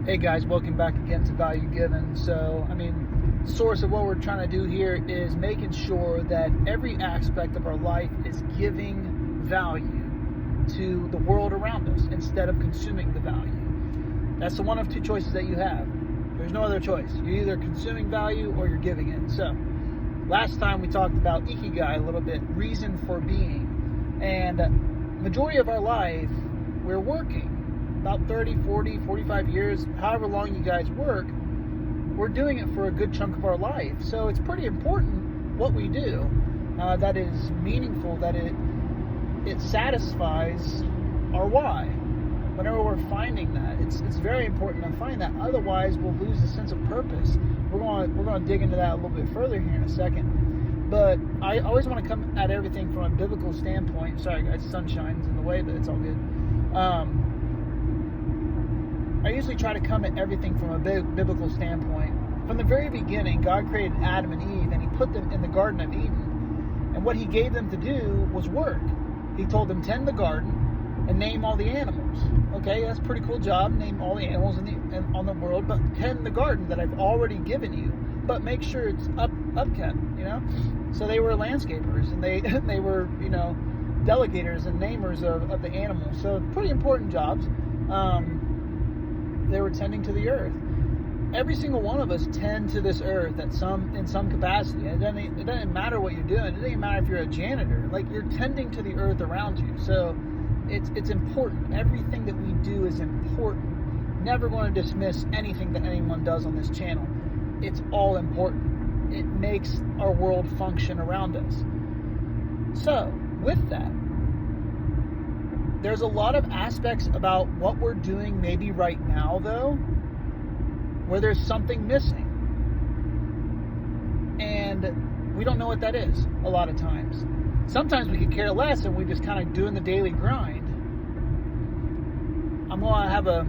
Hey guys, welcome back again to Value Given. So, the source of what we're trying to do here is making sure that every aspect of our life is giving value to the world around us instead of consuming the value. That's the one of two choices that you have. There's no other choice. You're either consuming value or you're giving it. So, last time we talked about IKIGAI a little bit, reason for being. And majority of our life, we're working. About 30, 40, 45 years, however long you guys work, we're doing it for a good chunk of our life. So it's pretty important what we do that is meaningful, that it satisfies our why. Whenever we're finding that, it's very important to find that. Otherwise, we'll lose the sense of purpose. We're going to dig into that a little bit further here in a second. But I always want to come at everything from a biblical standpoint. Sorry guys, sun shines in the way, but it's all good. I usually try to come at everything from a biblical standpoint. From the very beginning, God created Adam and Eve, and He put them in the Garden of Eden. And what He gave them to do was work. He told them, tend the garden and name all the animals. Okay, that's a pretty cool job. Name all the animals on the world, but tend the garden that I've already given you. But make sure it's upkept, So they were landscapers, and they were, delegators and namers of the animals. So pretty important jobs. They were tending to the earth. Every single one of us tend to this earth in some capacity. It doesn't matter what you're doing. It doesn't matter if you're a janitor. Like, you're tending to the earth around you. So it's important. Everything that we do is important. Never going to dismiss anything that anyone does on this channel. It's all important. It makes our world function around us. So with that, there's a lot of aspects about what we're doing maybe right now, though, where there's something missing. And we don't know what that is a lot of times. Sometimes we could care less and we're just kind of doing the daily grind. I'm going to have a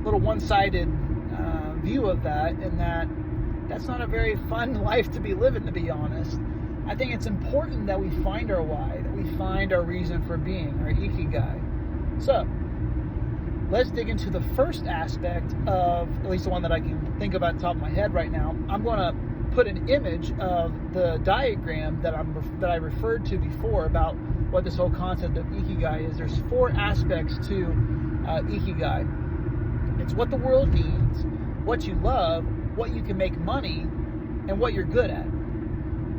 little one-sided view of that, in that that's not a very fun life to be living, to be honest. I think it's important that we find our why, that we find our reason for being, our ikigai. So, let's dig into the first aspect of, at least the one that I can think about at the top of my head right now. I'm going to put an image of the diagram that I referred to before about what this whole concept of ikigai is. There's 4 aspects to ikigai. It's what the world needs, what you love, what you can make money, and what you're good at.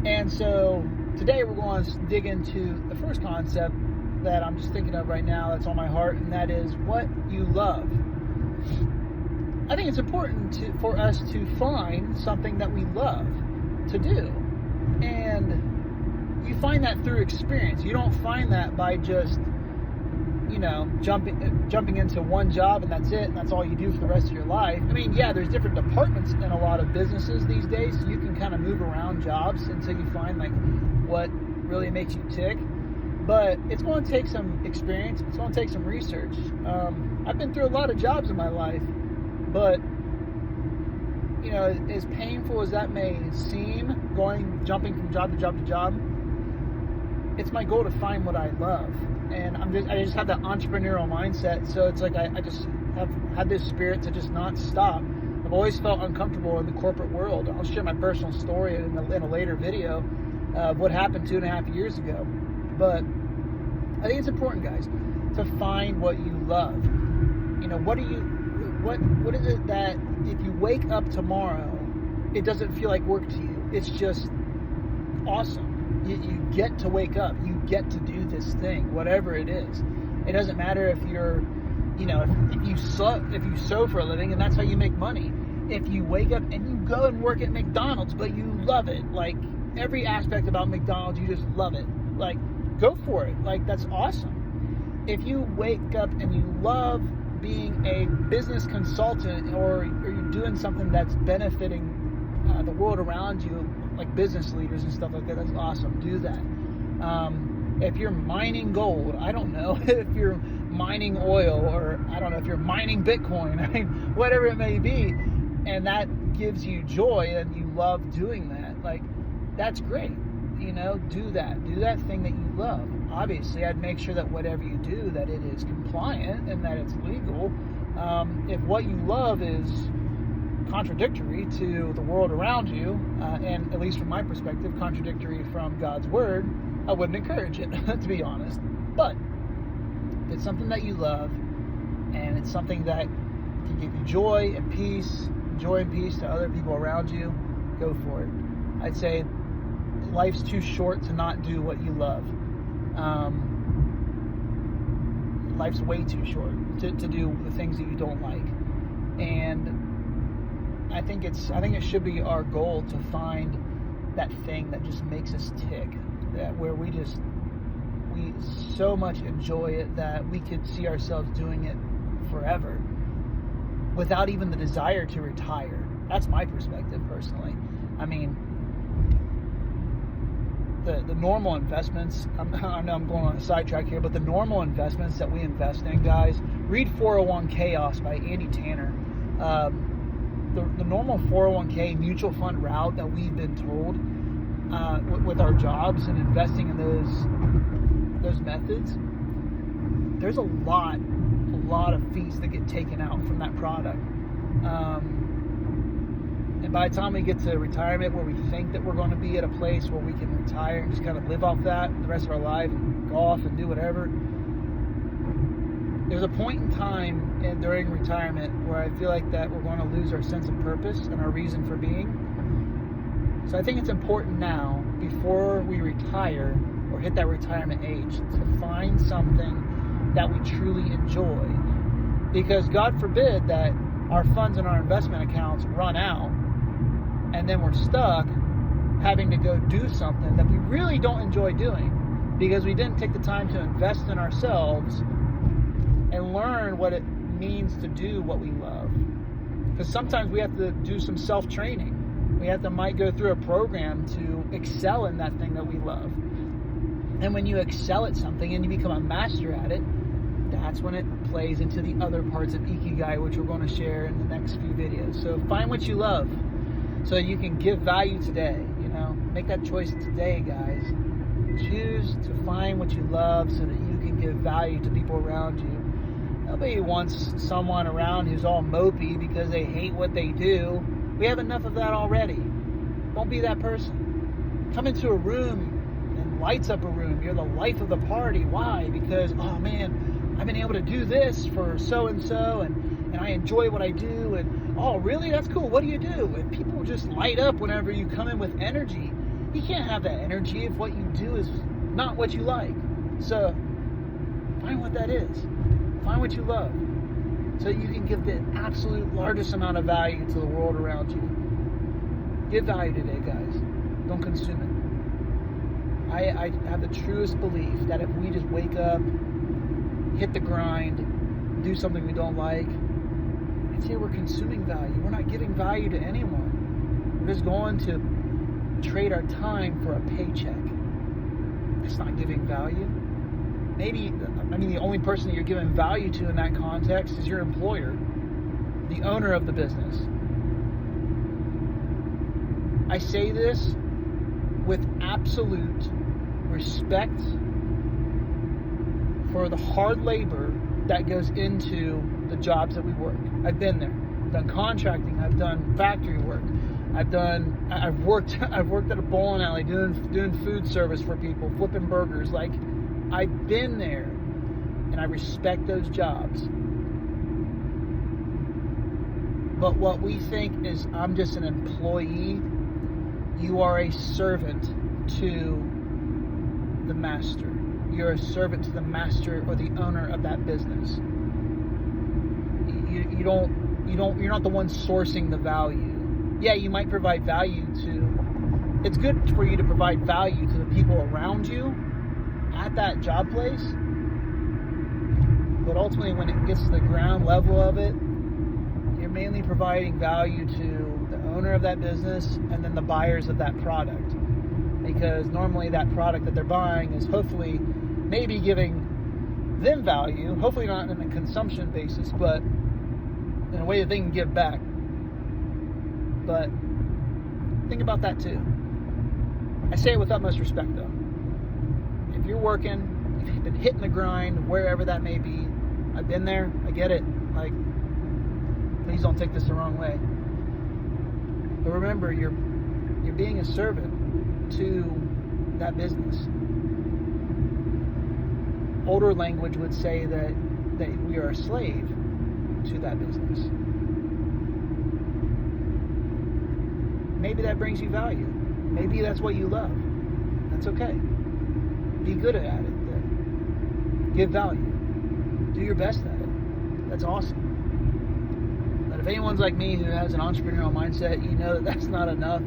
And so today we're going to dig into the first concept that I'm just thinking of right now that's on my heart, and that is what you love. I think it's important for us to find something that we love to do. And you find that through experience. You don't find that by just, jumping into one job and that's it, and that's all you do for the rest of your life. There's different departments in a lot of businesses these days, so you can kind of move around jobs until you find what really makes you tick. But it's going to take some experience. It's going to take some research. I've been through a lot of jobs in my life, but as painful as that may seem, jumping from job to job to job, it's my goal to find what I love. And I just have that entrepreneurial mindset. So it's like I just have had this spirit to just not stop. I've always felt uncomfortable in the corporate world. I'll share my personal story in a later video of what happened 2.5 years ago. But I think it's important, guys, to find what you love. What is it that if you wake up tomorrow, it doesn't feel like work to you? It's just awesome. You get to wake up. You get to do this thing, whatever it is. It doesn't matter if you're, if you sew for a living and that's how you make money. If you wake up and you go and work at McDonald's, but you love it, like every aspect about McDonald's, you just love it. Like, go for it. Like, that's awesome. If you wake up and you love being a business consultant, or you're doing something that's benefiting the world around you, like business leaders and stuff like that, that's awesome. Do that. If you're mining gold, I don't know, if you're mining oil, or I don't know, if you're mining Bitcoin, whatever it may be, and that gives you joy and you love doing that, like, that's great. Do that thing that you love. obviously I'd make sure that whatever you do, that it is compliant and that it's legal. If what you love is contradictory to the world around you, and at least from my perspective, contradictory from God's word, I wouldn't encourage it, to be honest. But if it's something that you love, and it's something that can give you joy and peace to other people around you, go for it. I'd say life's too short to not do what you love. Life's way too short to do the things that you don't like. And I think it should be our goal to find that thing that just makes us tick, that where we so much enjoy it that we could see ourselves doing it forever without even the desire to retire. That's my perspective personally. I mean, the normal investments, I know I'm going on a sidetrack here, but the normal investments that we invest in, guys, read 401 Chaos by Andy Tanner. The normal 401k mutual fund route that we've been told with our jobs and investing in those methods, there's a lot of fees that get taken out from that product. And by the time we get to retirement, where we think that we're going to be at a place where we can retire and just kind of live off that the rest of our life and go off and do whatever, there's a point in time during retirement where I feel like that we're going to lose our sense of purpose and our reason for being. So I think it's important now, before we retire or hit that retirement age, to find something that we truly enjoy. Because God forbid that our funds and our investment accounts run out and then we're stuck having to go do something that we really don't enjoy doing because we didn't take the time to invest in ourselves and learn what it means to do what we love. Because sometimes we have to do some self-training. We might go through a program to excel in that thing that we love. And when you excel at something and you become a master at it, that's when it plays into the other parts of IKIGAI, which we're going to share in the next few videos. So find what you love so you can give value today. Make that choice today, guys. Choose to find what you love so that you can give value to people around you. Nobody wants someone around who's all mopey because they hate what they do. We have enough of that already. Don't be that person. Come into a room and lights up a room. You're the life of the party. Why? Because, oh man, I've been able to do this for so-and-so, and I enjoy what I do, and oh, really? That's cool. What do you do? And people just light up whenever you come in with energy. You can't have that energy if what you do is not what you like. So find what that is. Find what you love so you can give the absolute largest amount of value to the world around you. Give value today, guys. Don't consume it. I have the truest belief that if we just wake up, hit the grind, do something we don't like, I'd say we're consuming value. We're not giving value to anyone. We're just going to trade our time for a paycheck. That's not giving value. The only person that you're giving value to in that context is your employer, the owner of the business. I say this with absolute respect for the hard labor that goes into the jobs that we work. I've been there. I've done contracting. I've done factory work. I've worked at a bowling alley doing food service for people, flipping burgers. Like, I've been there, and I respect those jobs. But what we think is, I'm just an employee. You are a servant to the master. You're a servant to the master or the owner of that business. You're not the one sourcing the value. Yeah, you might provide value it's good for you to provide value to the people around you at that job place. But ultimately, when it gets to the ground level of it, you're mainly providing value to the owner of that business and then the buyers of that product. Because normally that product that they're buying is hopefully maybe giving them value, hopefully not on a consumption basis, but in a way that they can give back. But think about that too. I say it with utmost respect though. If you're working been hitting the grind, wherever that may be. I've been there. I get it. Like, please don't take this the wrong way. But remember, you're being a servant to that business. Older language would say that we are a slave to that business. Maybe that brings you value. Maybe that's what you love. That's okay. Be good at it. Then. Give value. Do your best at it. That's awesome. But if anyone's like me who has an entrepreneurial mindset, you know that that's not enough.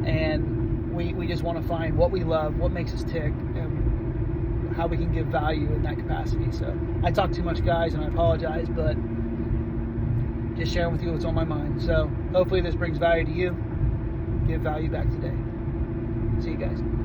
And we just want to find what we love, what makes us tick, and how we can give value in that capacity. So I talk too much, guys, and I apologize, but just sharing with you what's on my mind. So hopefully this brings value to you. Give value back today. See you guys.